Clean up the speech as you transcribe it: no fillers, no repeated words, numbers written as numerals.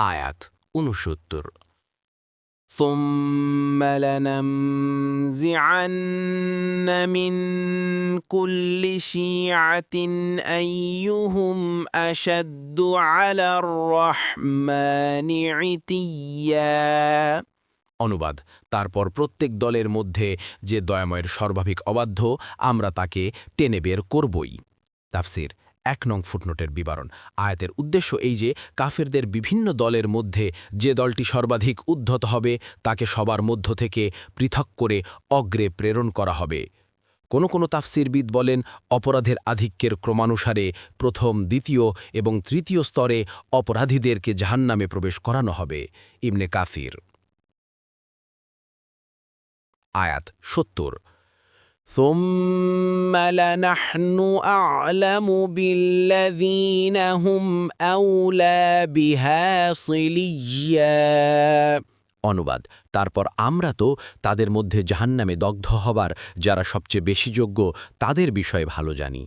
আয়াত ৬৯ ثم لننزعن من كل شيعة أيهم أشد على الرحمن عتيا অনুবাদ তারপর প্রত্যেক দলের মধ্যে যে দয়াময়ের সর্বাধিক অবাধ্য আমরা তাকে টেনে বের করবই। তাফসির ১ নং ফুটনোটের বিবরণ। আয়াতের উদ্দেশ্য এই যে কাফেরদের বিভিন্ন দলের মধ্যে যে দলটি সর্বাধিক উদ্ধত হবে তাকে সবার মধ্য থেকে পৃথক করে অগ্রে প্রেরণ করা হবে। কোনো তাফসিরবিদ বলেন অপরাধের আধিক্যের ক্রমানুসারে প্রথম, দ্বিতীয় এবং তৃতীয় স্তরে অপরাধীদেরকে জাহান্নামে প্রবেশ করানো হবে। ইবনে কাসির। আয়াত ৭০ ثم لنحن أعلم بالذين هم أولى بها صليا অনুবাদ তারপর আমরা তো তাদের মধ্যে জাহান্নামে দগ্ধ হবার যারা সবচেয়ে বেশি যোগ্য তাদের বিষয়ে ভালো জানি।